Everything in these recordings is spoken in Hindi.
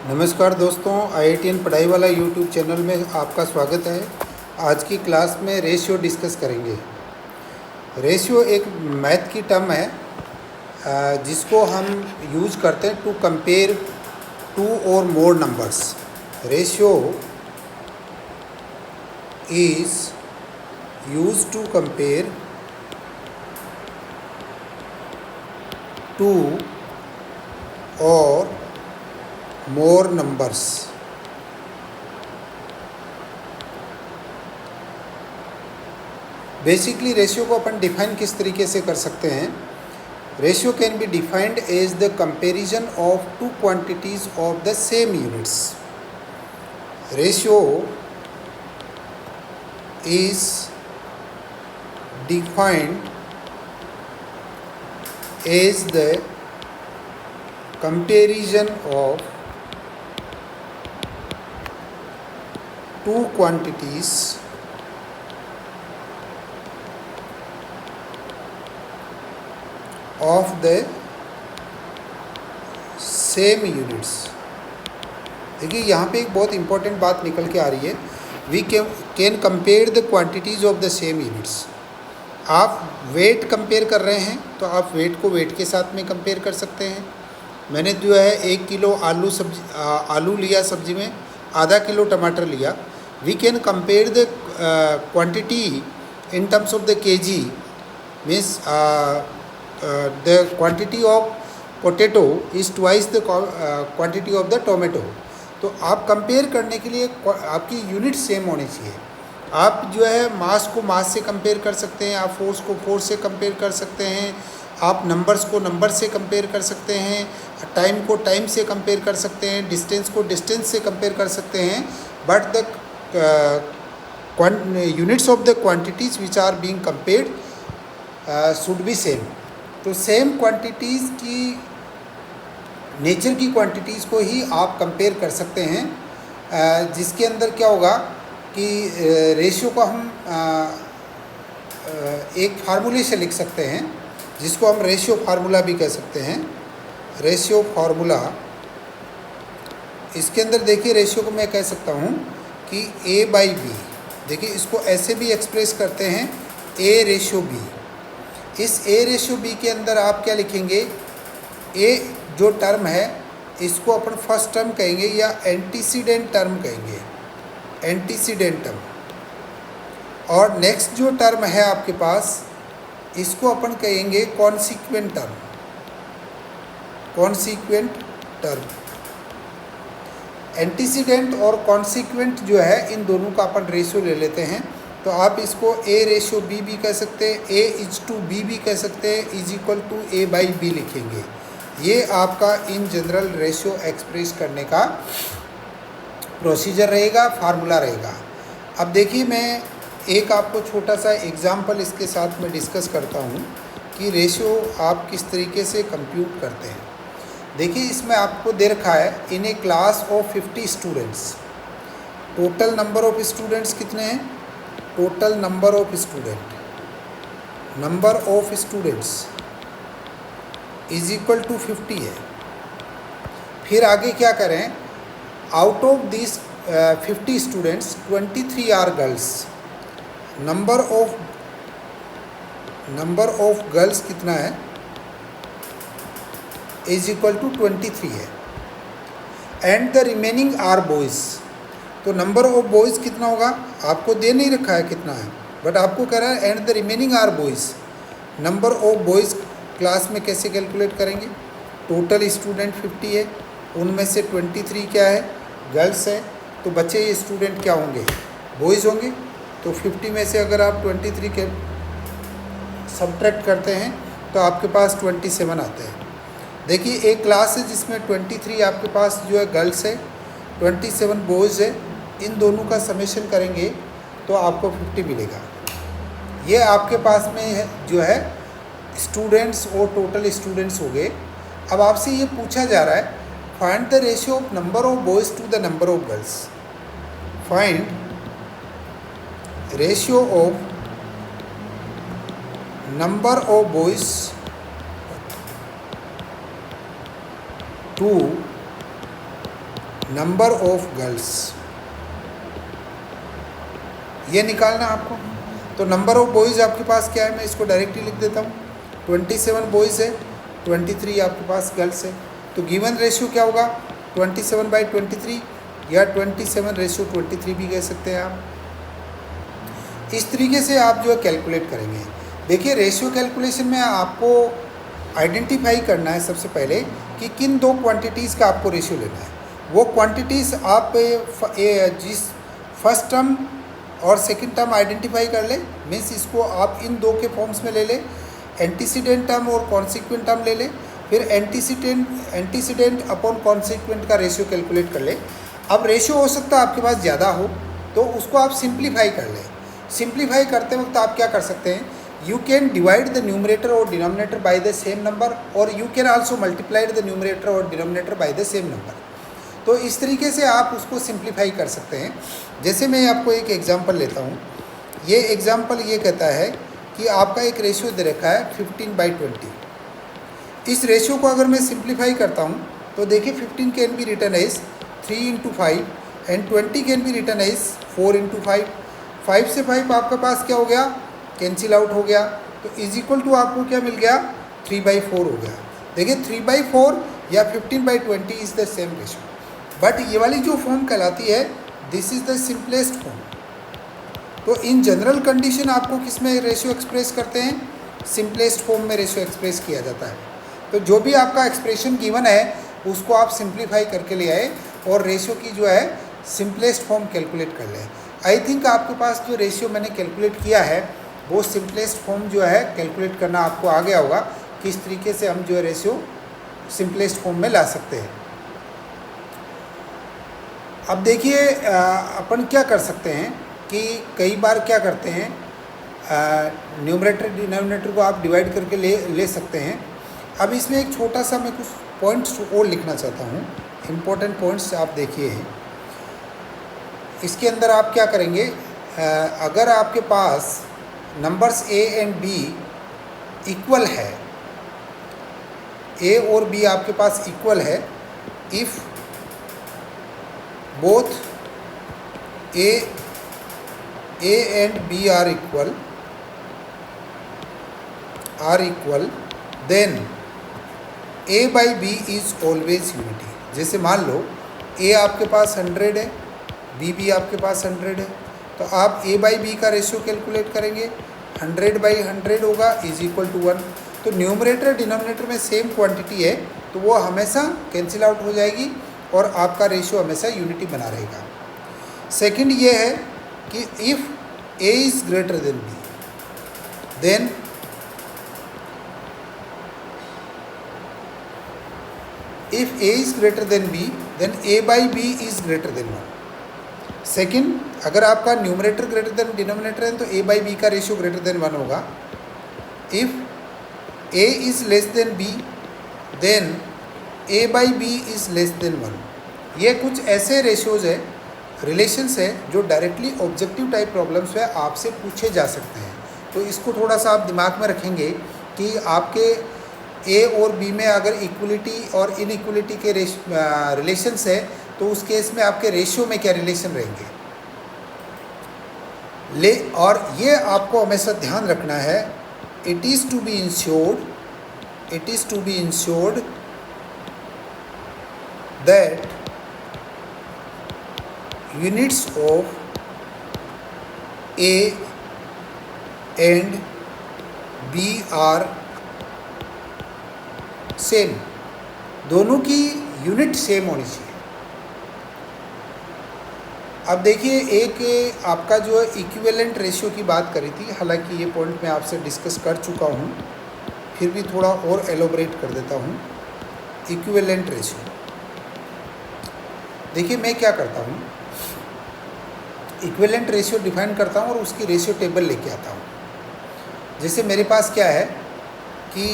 नमस्कार दोस्तों, IITN पढ़ाई वाला यूट्यूब चैनल में आपका स्वागत है। आज की क्लास में रेशियो डिस्कस करेंगे। रेशियो एक मैथ की टर्म है जिसको हम यूज करते हैं to compare two or more numbers. Ratio is use to compare two or more numbers. Basically ratio को अपन डिफाइन किस तरीके से कर सकते हैं। Ratio can be defined as the comparison of two quantities of the same units. Ratio is defined as the comparison of two quantities of the same units। देखिए यहाँ पे एक बहुत इंपॉर्टेंट बात निकल के आ रही है। We can compare the quantities of the same units. आप वेट कंपेयर कर रहे हैं तो आप वेट को वेट के साथ में कंपेयर कर सकते हैं। मैंने जो है 1 किलो आलू लिया सब्जी में, आधा किलो टमाटर लिया। We can compare the quantity in terms of the KG, means the quantity of potato is twice the quantity of the tomato. तो आप कंपेयर करने के लिए आपकी यूनिट सेम होनी चाहिए। आप जो है मास को मास से कंपेयर कर सकते हैं, आप फोर्स को फोर्स से कंपेयर कर सकते हैं, आप नंबर्स को नंबर से कंपेयर कर सकते हैं, टाइम को टाइम से कंपेयर कर सकते हैं, डिस्टेंस को डिस्टेंस से कंपेयर कर सकते हैं। But the units of the quantities which are being compared should be same. तो सेम क्वांटिटीज़ की नेचर की क्वांटिटीज़ को ही आप कंपेयर कर सकते हैं, जिसके अंदर क्या होगा कि रेशियो को हम एक फार्मूले से लिख सकते हैं, जिसको हम रेशियो फार्मूला भी कह सकते हैं। रेशियो फार्मूला, इसके अंदर देखिए रेशियो को मैं कह सकता हूँ कि A/B। देखिए इसको ऐसे भी एक्सप्रेस करते हैं A/B। इस A/B के अंदर आप क्या लिखेंगे, A जो टर्म है इसको अपन फर्स्ट टर्म कहेंगे या एंटीसीडेंट टर्म कहेंगे, एंटीसीडेंट टर्म। और नेक्स्ट जो टर्म है आपके पास इसको अपन कहेंगे consequent term, consequent term. Antecedent और कॉन्सिक्वेंट जो है इन दोनों का अपन रेशियो ले लेते हैं। तो आप इसको A/B भी कह सकते हैं, A/B भी कह सकते हैं, इज इक्वल टू A/B लिखेंगे। ये आपका इन जनरल रेशियो एक्सप्रेस करने का प्रोसीजर रहेगा, फार्मूला रहेगा। अब देखिए मैं एक आपको छोटा सा एग्जाम्पल इसके साथ में डिस्कस करता हूँ कि रेशियो आप किस तरीके से कंप्यूट करते हैं। देखिए इसमें आपको दे रखा है in a class of 50 students. Total number of students कितने हैं, total number of students is equal to 50 है। फिर आगे क्या करें, out of this 50 students 23 are girls. Number of girls कितना है, इज इक्वल टू 23 है। And the remaining are boys. तो नंबर ऑफ बॉयज़ कितना होगा, आपको दे नहीं रखा है कितना है, बट आपको कह रहा है and the remaining are boys. Number of boys class में कैसे कैलकुलेट करेंगे, टोटल स्टूडेंट 50 है, उनमें से 23 क्या है, गर्ल्स है। तो बच्चे ये स्टूडेंट क्या होंगे, बॉयज़ होंगे। तो 50 में से अगर आप 23 के सब्ट्रैक्ट करते हैं तो आपके पास 27 आते हैं। देखिए एक क्लास है जिसमें 23 आपके पास जो है गर्ल्स है, 27 बॉयज़ है, इन दोनों का समेशन करेंगे तो आपको 50 मिलेगा। ये आपके पास में है जो है स्टूडेंट्स और टोटल स्टूडेंट्स हो गए। अब आपसे ये पूछा जा रहा है find the ratio of number of boys to the number of girls. Find ratio of number of boys to number of girls, ये निकालना आपको। तो नंबर ऑफ बॉयज़ आपके पास क्या है, मैं इसको डायरेक्टली लिख देता हूँ। 27 बॉयज़ है, 23 आपके पास गर्ल्स है। तो गिवन रेशियो क्या होगा, 27/23 या 27:23 भी कह सकते हैं आप। इस तरीके से आप जो है कैलकुलेट करेंगे। देखिए रेशियो कैलकुलेशन में आपको आइडेंटिफाई करना है सबसे पहले कि किन दो क्वांटिटीज़ का आपको रेशियो लेना है। वो क्वांटिटीज़ आप जिस फर्स्ट टर्म और सेकंड टर्म आइडेंटिफाई कर ले, मीन्स इसको आप इन दो के फॉर्म्स में ले ले, एंटीसीडेंट टर्म और कॉन्सिक्वेंट टर्म ले ले, फिर एंटीसीडेंट अपॉन कॉन्सिक्वेंट का रेशियो कैलकुलेट कर ले। अब रेशियो हो सकता है आपके पास ज़्यादा हो तो उसको आप सिंप्लीफाई कर लें। सिंप्लीफाई करते वक्त आप क्या कर सकते हैं, you can divide the numerator और denominator by the same number और you can also multiply the numerator और denominator by the same number. तो इस तरीके से आप उसको सिंप्लीफाई कर सकते हैं। जैसे मैं आपको एक एग्जांपल लेता हूँ। ये एग्जांपल ये कहता है कि आपका एक रेशियो दे रखा है 15/20। इस रेशियो को अगर मैं सिंप्लीफाई करता हूँ तो देखिए 15 can be written as 3 × 5 and 20 can be written as 4 × 5। 5 से 5 आपके पास क्या हो गया, कैंसिल आउट हो गया। तो इज इक्वल टू आपको क्या मिल गया, 3/4 हो गया। देखिए 3/4 या 15/20 is the same ratio, but ये वाली जो फॉर्म कहलाती है this is the simplest form. तो इन जनरल कंडीशन आपको किस में रेशियो एक्सप्रेस करते हैं, सिंपलेस्ट फॉर्म में रेशियो एक्सप्रेस किया जाता है। तो जो भी आपका एक्सप्रेशन गिवन है उसको आप सिंप्लीफाई करके ले आए और रेशियो की जो है सिंपलेस्ट फॉर्म कैलकुलेट कर लें। आई थिंक आपके पास जो रेशियो मैंने कैलकुलेट किया है वो सिंपलेस्ट फॉर्म जो है कैलकुलेट करना आपको आ गया होगा, किस तरीके से हम जो है रेशियो सिंपलेस्ट फॉर्म में ला सकते हैं। अब देखिए अपन क्या कर सकते हैं कि कई बार क्या करते हैं, न्यूमरेटर डिनोमिनेटर को आप डिवाइड करके ले सकते हैं। अब इसमें एक छोटा सा मैं कुछ पॉइंट्स और लिखना चाहता हूँ, इम्पोर्टेंट पॉइंट्स आप देखिए। इसके अंदर आप क्या करेंगे, अगर आपके पास numbers A and B equal है, ए और बी आपके पास इक्वल है, if both A and B are equal then a/b is always unity. जैसे मान लो a आपके पास 100 है, b भी आपके पास 100 है, तो आप a/b का रेशियो कैलकुलेट करेंगे, 100/100 होगा इज इक्वल टू 1। तो न्यूमरेटर डिनोमिनेटर में सेम क्वांटिटी है तो वो हमेशा कैंसिल आउट हो जाएगी और आपका रेशियो हमेशा यूनिटी बना रहेगा। सेकंड ये है कि if a is greater than b then if a is greater than b then a/b is greater than 1। Second, अगर आपका न्यूमरेटर ग्रेटर देन डिनोमिनेटर है तो a/b का रेशियो ग्रेटर देन 1 होगा। If a is less than b then a/b is less than 1। ये कुछ ऐसे रेशियोज़ है, रिलेशंस है जो डायरेक्टली ऑब्जेक्टिव टाइप प्रॉब्लम्स में आपसे पूछे जा सकते हैं। तो इसको थोड़ा सा आप दिमाग में रखेंगे कि आपके ए और बी में अगर इक्वलिटी और इनइक्वलिटी के रिलेशंस है तो उस केस में आपके रेशियो में क्या रिलेशन रहेंगे। और ये आपको हमेशा ध्यान रखना है, it is to be insured that units of A and B are same, दोनों की यूनिट सेम होनी चाहिए। अब देखिए एक आपका जो इक्विवेलेंट रेशियो की बात करी थी, हालांकि ये पॉइंट मैं आपसे डिस्कस कर चुका हूँ, फिर भी थोड़ा और एलोबरेट कर देता हूँ। इक्विवेलेंट रेशियो देखिए मैं क्या करता हूँ, इक्विवेलेंट रेशियो डिफाइन करता हूँ और उसकी रेशियो टेबल लेके आता हूँ। जैसे मेरे पास क्या है कि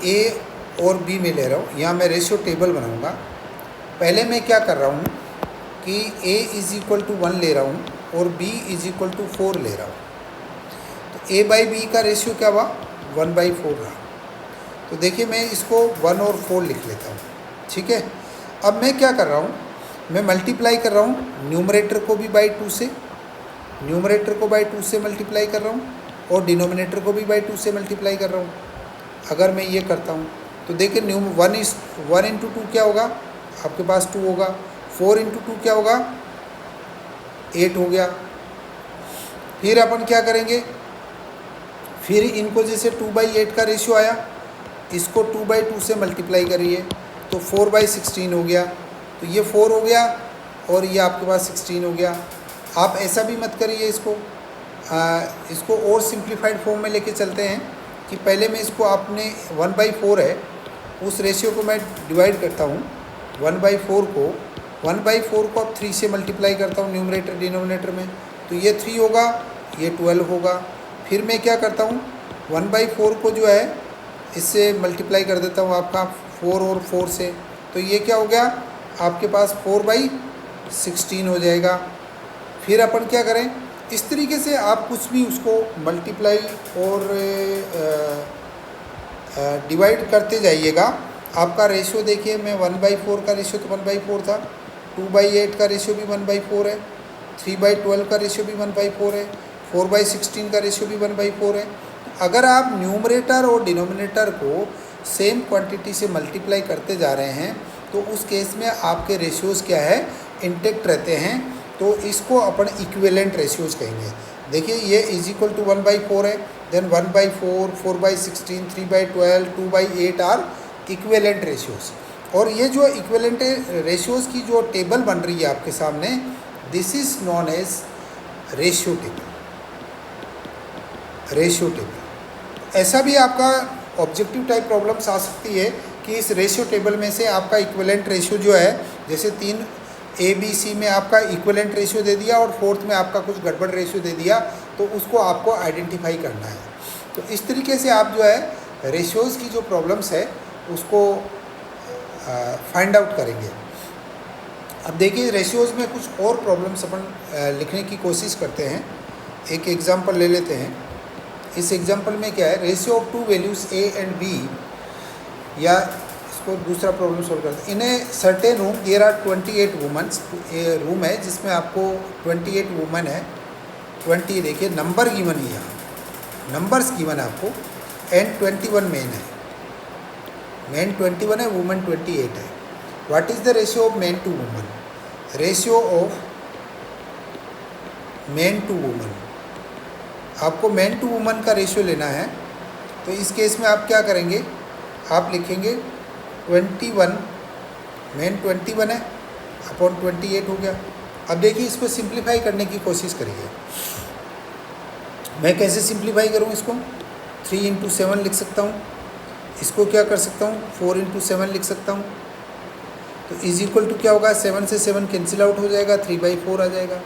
ए और बी में ले रहा हूँ, यहाँ मैं रेशियो टेबल बनाऊँगा। पहले मैं क्या कर रहा हूँ कि a इज़ इक्वल टू 1 ले रहा हूँ और b इज़ इक्वल टू 4 ले रहा हूँ। तो a/b का रेशियो क्या हुआ, 1/4 रहा। तो देखिए मैं इसको 1 और 4 लिख लेता हूँ, ठीक है। अब मैं क्या कर रहा हूँ, मैं मल्टीप्लाई कर रहा हूँ न्यूमरेटर को भी बाई 2 से, न्यूमरेटर को बाई 2 से मल्टीप्लाई कर रहा हूँ और डिनोमिनेटर को भी बाई 2 से मल्टीप्लाई कर रहा हूँ। अगर मैं ये करता हूँ तो देखिए 1 इंटू 2 क्या होगा, आपके पास 2 होगा, 4 इंटू 2 क्या होगा, 8 हो गया। फिर अपन क्या करेंगे, फिर इनको जैसे 2/8 का रेशियो आया, इसको 2/2 से मल्टीप्लाई करिए तो 4/16 हो गया। तो ये 4 हो गया और ये आपके पास 16 हो गया। आप ऐसा भी मत करिए, इसको और सिंप्लीफाइड फॉर्म में लेके चलते हैं कि पहले मैं इसको आपने 1/4 है उस रेशियो को मैं डिवाइड करता हूँ, 1/4 को अब 3 से मल्टीप्लाई करता हूँ न्यूमरेटर डिनोमिनेटर में, तो ये 3 होगा, ये 12 होगा। फिर मैं क्या करता हूँ, 1/4 को जो है इससे मल्टीप्लाई कर देता हूँ आपका 4 और 4 से, तो ये क्या हो गया आपके पास 4/16 हो जाएगा। फिर अपन क्या करें, इस तरीके से आप कुछ भी उसको मल्टीप्लाई और डिवाइड करते जाइएगा। आपका रेशियो देखिए, मैं 1/4 का रेशियो तो 1/4 था, 2/8 का रेशियो भी 1/4 है, 3/12 का रेशियो भी 1/4 है, 4/16 का रेशियो भी 1/4 है। अगर आप न्यूमरेटर और डिनोमिनेटर को सेम क्वांटिटी से मल्टीप्लाई करते जा रहे हैं तो उस केस में आपके रेशियोज़ क्या है, इंटेक्ट रहते हैं। तो इसको अपन इक्विवेलेंट रेशियोज़ कहेंगे। देखिए ये इज इक्वल टू 1/4 है, देन 1/4, 4/16, 3/12, 2/8 आर इक्विवेलेंट रेशियोज़। और ये जो इक्विवेलेंट रेशियोज़ की जो टेबल बन रही है आपके सामने, this is known as ratio table. ऐसा भी आपका ऑब्जेक्टिव टाइप प्रॉब्लम्स आ सकती है कि इस रेशियो टेबल में से आपका इक्विवेलेंट रेशियो जो है, जैसे 3 ABC में आपका इक्विवेलेंट रेशियो दे दिया और 4th में आपका कुछ गड़बड़ रेशियो दे दिया, तो उसको आपको आइडेंटिफाई करना है। तो इस तरीके से आप जो है रेशियोज़ की जो प्रॉब्लम्स है उसको फाइंड आउट करेंगे। अब देखिए रेशियोज़ में कुछ और प्रॉब्लम्स अपन लिखने की कोशिश करते हैं। एक एग्जांपल ले लेते हैं। इस एग्जांपल में क्या है, ratio of 2 values A and B, या इसको दूसरा प्रॉब्लम सॉल्व करते हैं। In a certain room there are 28 womens, ये रूम है जिसमें आपको 28 वुमेन है, 20 देखिए नंबर गिवन है, यहाँ नंबर्स गिवन है आपको, एंड 21 मेन है, मेन 21 है, वुमेन 28 है। What is the ratio of men to women, ratio of men to women, आपको मेन टू वुमेन का रेशियो लेना है। तो इस केस में आप क्या करेंगे, आप लिखेंगे 21, मेन 21 है अपॉन 28 हो गया। अब देखिए इसको सिंप्लीफाई करने की कोशिश करिए। मैं कैसे सिंप्लीफाई करूँ इसको, 3 इंटू 7 लिख सकता हूँ, इसको क्या कर सकता हूँ 4 इंटू 7 लिख सकता हूँ। तो इज इक्वल टू क्या होगा, 7 से 7 कैंसिल आउट हो जाएगा, 3/4 आ जाएगा।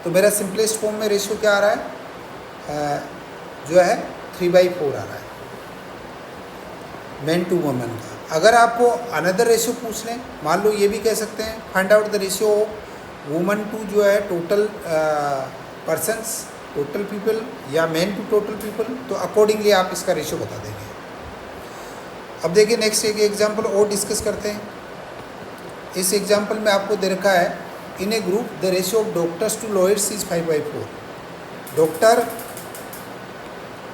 तो मेरा सिंपलेस्ट फॉर्म में रेशियो क्या आ रहा है, जो है 3/4 आ रहा है मेन टू वुमेन का। अगर आपको अनदर रेशियो पूछ लें, मान लो ये भी कह सकते हैं find out the ratio of women to जो है टोटल पर्सन्स, टोटल पीपल, या मेन टू टोटल पीपल, तो अकॉर्डिंगली आप इसका रेशियो बता देंगे। अब देखिए नेक्स्ट एक एग्जांपल और डिस्कस करते हैं। इस एग्जांपल में आपको दे रखा है, in a group the ratio of doctors to lawyers is 5/4। Doctor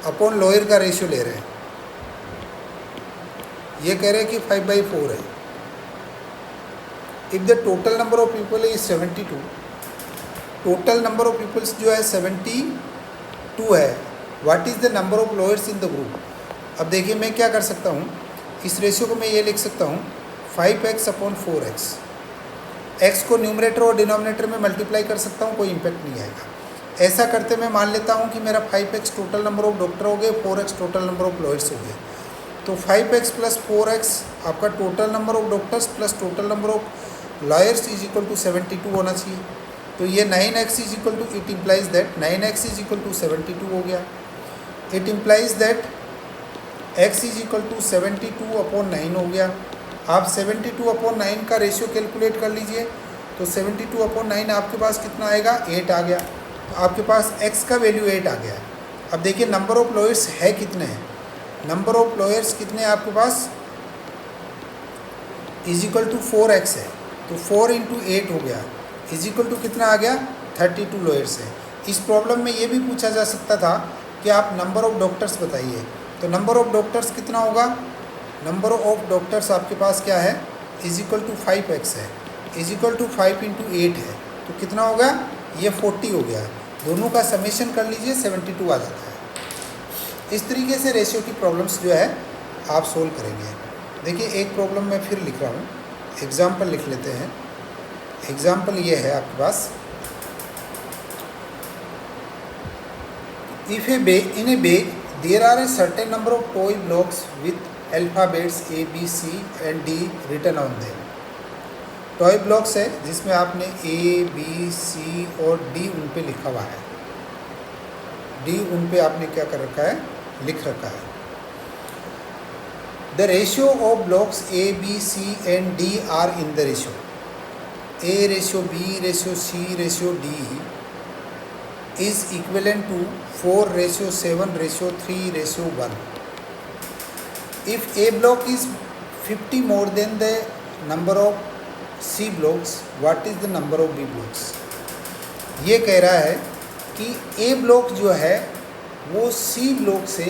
upon lawyer का रेशियो ले रहे हैं, ये कह रहे हैं कि 5/4 है। If the total number of people is 72, total number of peoples जो है 72 है, what is the number of lawyers in the group. अब देखिए मैं क्या कर सकता हूँ, इस रेशियो को मैं ये लिख सकता हूँ 5x अपॉन 4x। x को न्यूमरेटर और डिनोमिनेटर में मल्टीप्लाई कर सकता हूँ, कोई इम्पैक्ट नहीं आएगा। ऐसा करते मैं मान लेता हूँ कि मेरा 5x total number of doctor हो गए, 4x total number of lawyers हो गए। तो 5x प्लस 4x आपका total number of doctors plus total number of lawyers is equal to 72 होना चाहिए। तो ये 9x is equal to, it implies that 9x is equal to 72 हो गया। It implies that x is equal to 72 upon 9 हो गया। आप 72 अपॉन 9 का रेशियो कैलकुलेट कर लीजिए, तो 72 अपॉन 9 आपके पास कितना आएगा, 8 आ गया। तो आपके पास x का वैल्यू 8 आ गया। अब देखिए नंबर ऑफ लॉयर्स है कितने हैं, नंबर ऑफ लॉयर्स कितने हैं आपके पास, इज इक्वल टू 4x है। तो 4 इंटू 8 हो गया, इज इक्वल टू कितना आ गया 32 लोअर्स है। इस प्रॉब्लम में ये भी पूछा जा सकता था कि आप नंबर ऑफ डॉक्टर्स बताइए, तो नंबर ऑफ डॉक्टर्स कितना होगा, नंबर ऑफ डॉक्टर्स आपके पास क्या है, इज इक्वल टू 5x है, इज इक्वल टू 5 इंटू 8 है, तो कितना होगा, ये 40 हो गया। दोनों का समेशन कर लीजिए, 72 आ जाता है। इस तरीके से रेशियो की प्रॉब्लम्स जो है आप सोल्व करेंगे। देखिए एक प्रॉब्लम मैं फिर लिख रहा हूँ, एग्जाम्पल लिख लेते हैं। एग्जाम्पल ये है आपके पास, इफ ए बे in a bag there are a certain number of toy blocks with alphabets A, B, C and D written on them. Toy blocks है जिसमें आपने A, B, C और D उन पे लिखा हुआ है, D उन पे आपने क्या कर रखा है, लिख रखा है। The ratio of blocks A, B, C and D are in the ratio A ratio B ratio C ratio D is equivalent to 4 ratio 7 ratio 3 ratio 1. If A block is 50 more than the number of C blocks, what is the number of B blocks? ये कह रहा है कि A ब्लॉक जो है वो C ब्लॉक से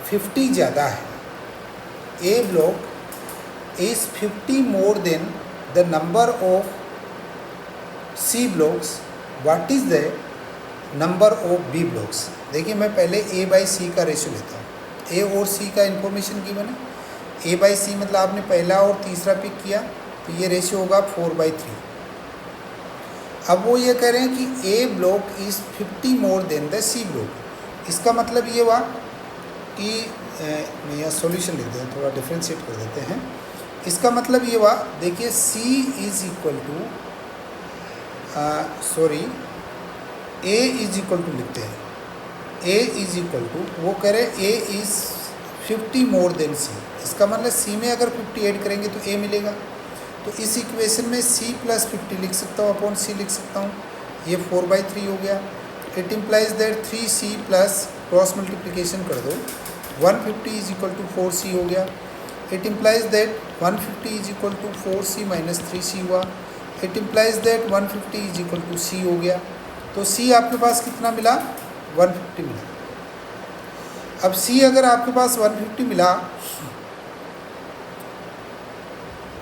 50 ज़्यादा है। A block is 50 more than the number of C blocks. What is the number of B blocks? देखिए मैं पहले A बाई सी का रेशियो लेता हूँ। A और C का इन्फॉर्मेशन गिवन है। A बाई सी मतलब आपने पहला और तीसरा पिक किया, तो ये रेशियो होगा 4/3। अब वो ये कह रहे हैं कि A block is 50 more than the C block. इसका मतलब ये हुआ कि मैं यहाँ सॉल्यूशन लिख दें, थोड़ा डिफ्रेंशिएट कर देते हैं। इसका मतलब ये हुआ, देखिए C is equal to A is equal to लिखते हैं, A इज इक्वल टू, वो कह रहे हैं A is 50 more than C। इसका मतलब C में अगर 50 ऐड करेंगे तो A मिलेगा। तो इस इक्वेशन में C प्लस 50 लिख सकता हूँ, अपॉन C लिख सकता हूँ, ये 4/3 हो गया। It implies that 3C plus cross multiplication कर दो, 150 इज इक्वल टू 4C हो गया। It implies that 150 is equal to 4C minus 3C हुआ। It implies that 150 is equal to C हो गया। तो C आपके पास कितना मिला, 150 मिला। अब C अगर आपके पास 150 मिला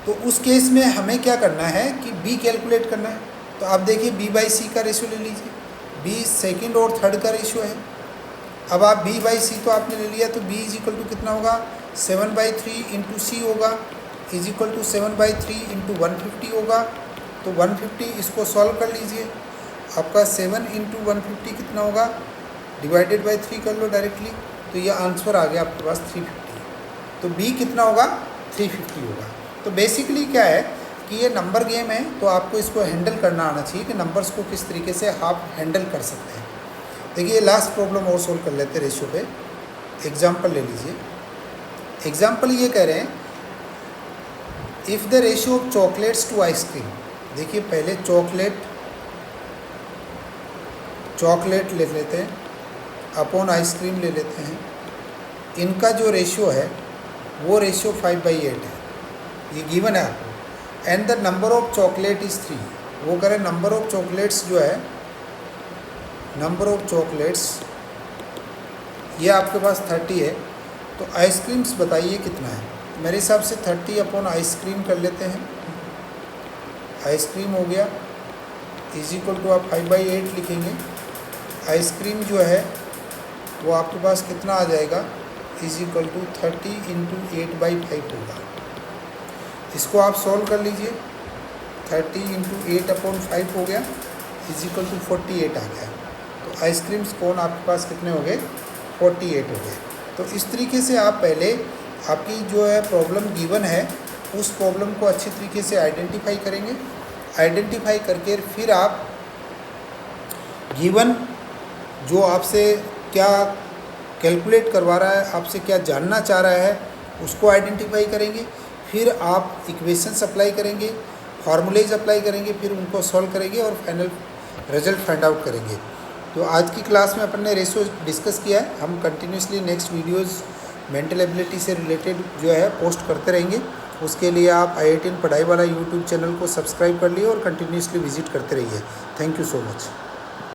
तो उस केस में हमें क्या करना है कि B कैलकुलेट करना है। तो आप देखिए B बाई C का रेशियो ले लीजिए, B सेकंड और थर्ड का रेशियो है। अब आप B बाई C तो आपने ले लिया, तो B इज इक्वल टू कितना होगा, 7/3 इंटू C होगा, इज इक्वल टू 7/3 इंटू 150 होगा। तो 150 इसको सॉल्व कर लीजिए, आपका 7 इंटू 150 कितना होगा, डिवाइडेड बाई 3 कर लो डायरेक्टली, तो ये आंसर आ गया आपके पास 350। तो B कितना होगा, 350 होगा। तो बेसिकली क्या है कि ये नंबर गेम है, तो आपको इसको हैंडल करना आना चाहिए कि नंबर्स को किस तरीके से आप हैंडल कर सकते हैं। देखिए लास्ट प्रॉब्लम और सोल्व कर लेते हैं रेशियो पे। एग्जाम्पल ले लीजिए। एग्जाम्पल ये कह रहे हैं, if the ratio of chocolates to ice cream. देखिए पहले चॉकलेट ले लेते हैं, अपॉन आइसक्रीम ले लेते हैं। इनका जो रेशियो है वो रेशियो 5/8 है, ये गिवन है आपको। And the number of chocolate is 3। वो कह रहे हैं नंबर ऑफ चॉकलेट्स जो है, नंबर ऑफ चॉकलेट्स ये आपके पास 30 है। तो आइसक्रीम्स बताइए कितना है। मेरे हिसाब से 30 अपॉन आइसक्रीम कर लेते हैं। आइसक्रीम हो गया, इज इक्वल टू आप 5/8 लिखेंगे। आइसक्रीम जो है वो आपके पास कितना आ जाएगा, इज इक्वल टू 30 इंटू 8/5 होगा। इसको आप सॉल्व कर लीजिए, 30 इंटू 8/5 हो गया, इज इक्वल टू 48 आ गया। तो आइसक्रीम्स कौन आपके पास कितने हो गए, 48 हो गए। तो इस तरीके से आप पहले आपकी जो है प्रॉब्लम गिवन है उस प्रॉब्लम को अच्छी तरीके से आइडेंटिफाई करेंगे। आइडेंटिफाई करके फिर आप गिवन जो आपसे क्या कैलकुलेट करवा रहा है, आपसे क्या जानना चाह रहा है, उसको आइडेंटिफाई करेंगे। फिर आप इक्वेशंस अप्लाई करेंगे, फार्मूलेज अप्लाई करेंगे, फिर उनको सॉल्व करेंगे और फाइनल रिजल्ट फाइंड आउट करेंगे। तो आज की क्लास में अपन ने रेशियो डिस्कस किया है। हम continuously next videos mental ability से रिलेटेड जो है पोस्ट करते रहेंगे। उसके लिए आप IITian पढ़ाई वाला यूट्यूब चैनल को सब्सक्राइब कर लिए और कंटिन्यूसली विजिट करते रहिए। Thank you so much.